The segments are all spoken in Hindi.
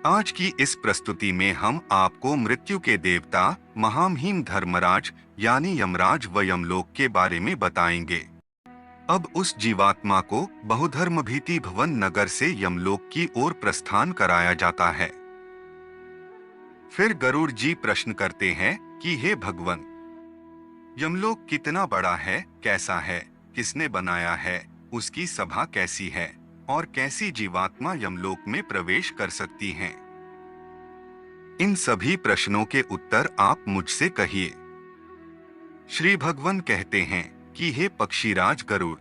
आज की इस प्रस्तुति में हम आपको मृत्यु के देवता महामहिम धर्मराज यानी यमराज व यमलोक के बारे में बताएंगे। अब उस जीवात्मा को बहुधर्म भीति भवन नगर से यमलोक की ओर प्रस्थान कराया जाता है। फिर गरुड़ जी प्रश्न करते हैं कि हे भगवन, यमलोक कितना बड़ा है, कैसा है, किसने बनाया है, उसकी सभा कैसी है और कैसी जीवात्मा यमलोक में प्रवेश कर सकती हैं? इन सभी प्रश्नों के उत्तर आप मुझसे कहिए। श्री भगवान कहते हैं कि हे पक्षीराज गरुड़,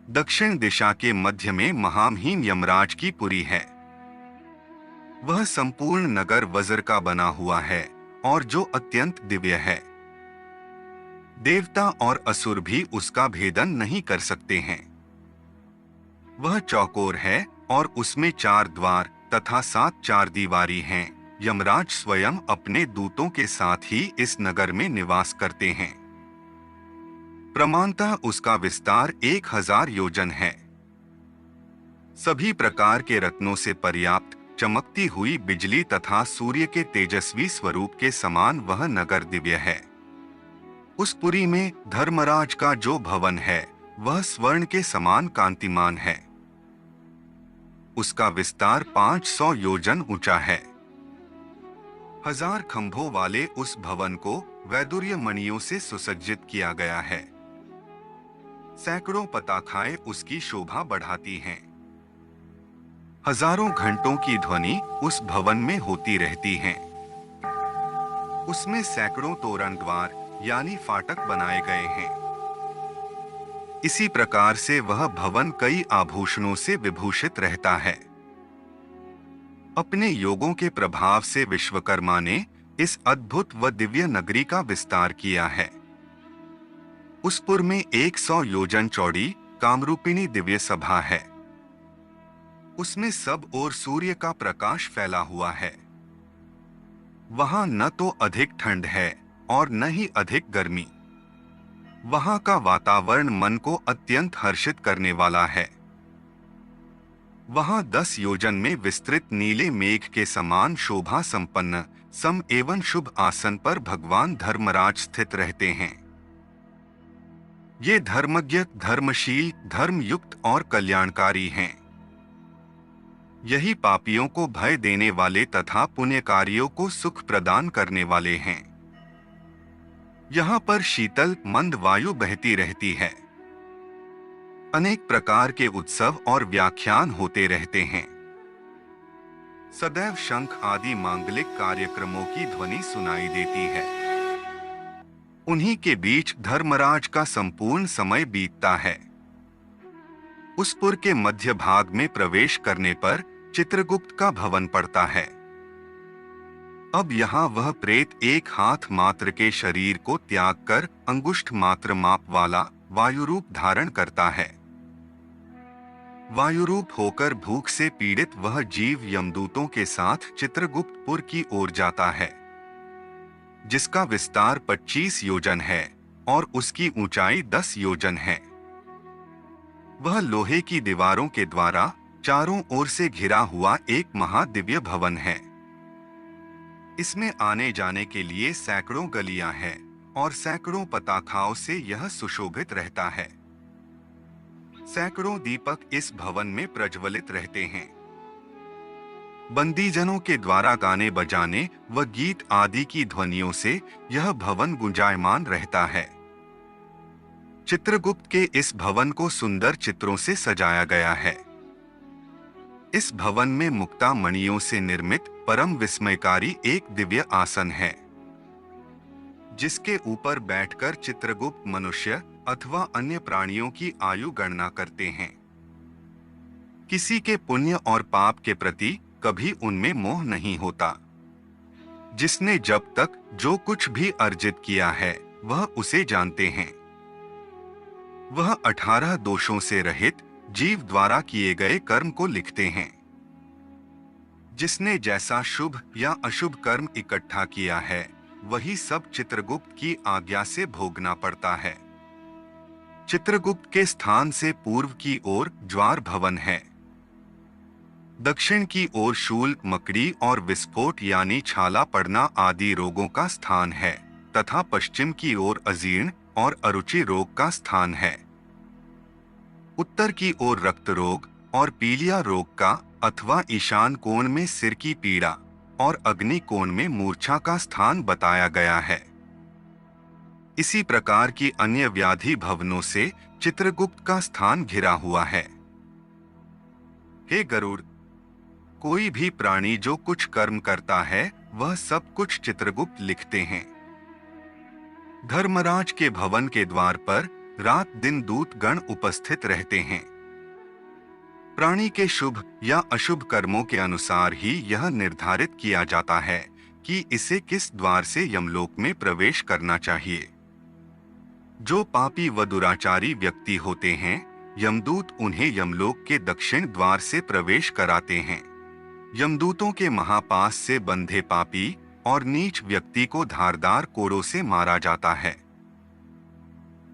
दक्षिण दिशा के मध्य में महामहिम यमराज की पुरी है। वह संपूर्ण नगर वज्र का बना हुआ है और जो अत्यंत दिव्य है। देवता और असुर भी उसका भेदन नहीं कर सकते हैं। वह चौकोर है और उसमें 4 द्वार तथा 7 चारदीवारी हैं। यमराज स्वयं अपने दूतों के साथ ही इस नगर में निवास करते हैं। प्रमाणतः उसका विस्तार 1000 योजन है। सभी प्रकार के रत्नों से पर्याप्त चमकती हुई बिजली तथा सूर्य के तेजस्वी स्वरूप के समान वह नगर दिव्य है। उस पुरी में धर्मराज का जो भवन है वह स्वर्ण के समान कांतिमान है। उसका विस्तार 500 योजन ऊंचा है। 1000 खंभों वाले उस भवन को वैदुर्य मणियों से सुसज्जित किया गया है। सैकड़ों पताखाएं उसकी शोभा बढ़ाती हैं। हजारों घंटों की ध्वनि उस भवन में होती रहती है। उसमें सैकड़ों तोरण द्वार यानी फाटक बनाए गए हैं। इसी प्रकार से वह भवन कई आभूषणों से विभूषित रहता है। अपने योगों के प्रभाव से विश्वकर्मा ने इस अद्भुत व दिव्य नगरी का विस्तार किया है। उस पुर में 100 योजन चौड़ी कामरूपिणी दिव्य सभा है। उसमें सब ओर सूर्य का प्रकाश फैला हुआ है। वहां न तो अधिक ठंड है और न ही अधिक गर्मी। वहां का वातावरण मन को अत्यंत हर्षित करने वाला है। वहां 10 योजन में विस्तृत नीले मेघ के समान शोभा संपन्न सम एवं शुभ आसन पर भगवान धर्मराज स्थित रहते हैं। ये धर्मज्ञ, धर्मशील, धर्मयुक्त और कल्याणकारी हैं। यही पापियों को भय देने वाले तथा पुण्यकारियों को सुख प्रदान करने वाले हैं। यहाँ पर शीतल मंद वायु बहती रहती है। अनेक प्रकार के उत्सव और व्याख्यान होते रहते हैं। सदैव शंख आदि मांगलिक कार्यक्रमों की ध्वनि सुनाई देती है। उन्हीं के बीच धर्मराज का संपूर्ण समय बीतता है। उस पुर के मध्य भाग में प्रवेश करने पर चित्रगुप्त का भवन पड़ता है। अब यहाँ वह प्रेत एक हाथ मात्र के शरीर को त्याग कर अंगुष्ठ मात्र माप वाला वायुरूप धारण करता है। वायुरूप होकर भूख से पीड़ित वह जीव यमदूतों के साथ चित्रगुप्तपुर की ओर जाता है, जिसका विस्तार 25 योजन है और उसकी ऊंचाई 10 योजन है। वह लोहे की दीवारों के द्वारा चारों ओर से घिरा हुआ एक महादिव्य भवन है। इसमें आने जाने के लिए सैकड़ों गलियां हैं और सैकड़ों पताखाओं से यह सुशोभित रहता है। सैकड़ों दीपक इस भवन में प्रज्वलित रहते हैं। बंदीजनों के द्वारा गाने बजाने व गीत आदि की ध्वनियों से यह भवन गुंजायमान रहता है। चित्रगुप्त के इस भवन को सुंदर चित्रों से सजाया गया है। इस भवन में मुक्ता मणियों से निर्मित परम विस्मयकारी एक दिव्य आसन है, जिसके ऊपर बैठकर चित्रगुप्त मनुष्य अथवा अन्य प्राणियों की आयु गणना करते हैं। किसी के पुण्य और पाप के प्रति कभी उनमें मोह नहीं होता। जिसने जब तक जो कुछ भी अर्जित किया है वह उसे जानते हैं। वह 18 दोषों से रहित जीव द्वारा किए गए कर्म को लिखते हैं। जिसने जैसा शुभ या अशुभ कर्म इकट्ठा किया है वही सब चित्रगुप्त की आज्ञा से भोगना पड़ता है। चित्रगुप्त के स्थान से पूर्व की ओर ज्वार भवन है। दक्षिण की ओर शूल, मकड़ी और विस्फोट यानी छाला पड़ना आदि रोगों का स्थान है तथा पश्चिम की ओर अजीर्ण और अरुचि रोग का स्थान है। उत्तर की ओर रक्त रोग और पीलिया रोग का अथवा ईशान कोण में सिर की पीड़ा और अग्नि कोण में मूर्छा का स्थान बताया गया है। इसी प्रकार की अन्य व्याधि भवनों से चित्रगुप्त का स्थान घिरा हुआ है। हे गरुड़, कोई भी प्राणी जो कुछ कर्म करता है वह सब कुछ चित्रगुप्त लिखते हैं। धर्मराज के भवन के द्वार पर रात दिन दूत गण उपस्थित रहते हैं। प्राणी के शुभ या अशुभ कर्मों के अनुसार ही यह निर्धारित किया जाता है कि इसे किस द्वार से यमलोक में प्रवेश करना चाहिए। जो पापी व दुराचारी व्यक्ति होते हैं, यमदूत उन्हें यमलोक के दक्षिण द्वार से प्रवेश कराते हैं। यमदूतों के महापास से बंधे पापी और नीच व्यक्ति को धारदार कोड़ों से मारा जाता है।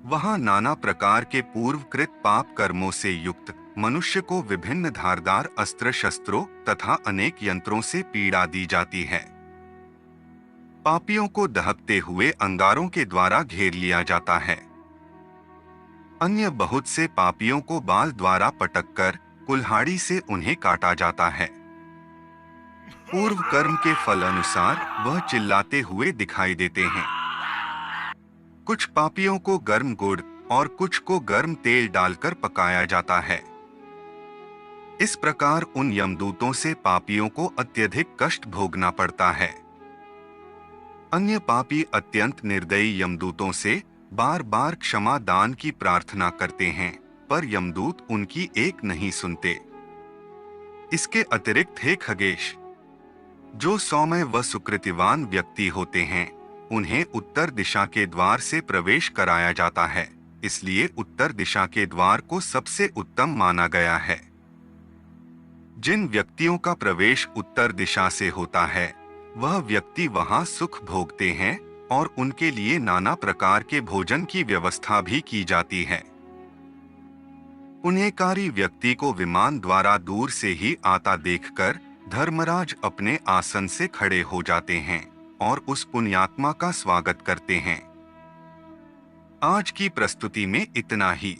वहां नाना प्रकार के पूर्वकृत पाप कर्मों से युक्त मनुष्य को विभिन्न धारदार अस्त्र शस्त्रों तथा अनेक यंत्रों से पीड़ा दी जाती है। पापियों को दहकते हुए अंगारों के द्वारा घेर लिया जाता है। अन्य बहुत से पापियों को बाल द्वारा पटककर कुल्हाड़ी से उन्हें काटा जाता है। पूर्व कर्म के फल अनुसार वह चिल्लाते हुए दिखाई देते हैं। कुछ पापियों को गर्म गुड़ और कुछ को गर्म तेल डालकर पकाया जाता है। इस प्रकार उन यमदूतों से पापियों को अत्यधिक कष्ट भोगना पड़ता है। अन्य पापी अत्यंत निर्दयी यमदूतों से बार बार क्षमा दान की प्रार्थना करते हैं, पर यमदूत उनकी एक नहीं सुनते। इसके अतिरिक्त हे खगेश, जो सौम्य व सुकृतिवान व्यक्ति होते हैं उन्हें उत्तर दिशा के द्वार से प्रवेश कराया जाता है, इसलिए उत्तर दिशा के द्वार को सबसे उत्तम माना गया है। जिन व्यक्तियों का प्रवेश उत्तर दिशा से होता है वह व्यक्ति वहां सुख भोगते हैं और उनके लिए नाना प्रकार के भोजन की व्यवस्था भी की जाती है। पुण्यकारी व्यक्ति को विमान द्वारा दूर से ही आता देखकर धर्मराज अपने आसन से खड़े हो जाते हैं और उस पुण्यात्मा का स्वागत करते हैं। आज की प्रस्तुति में इतना ही।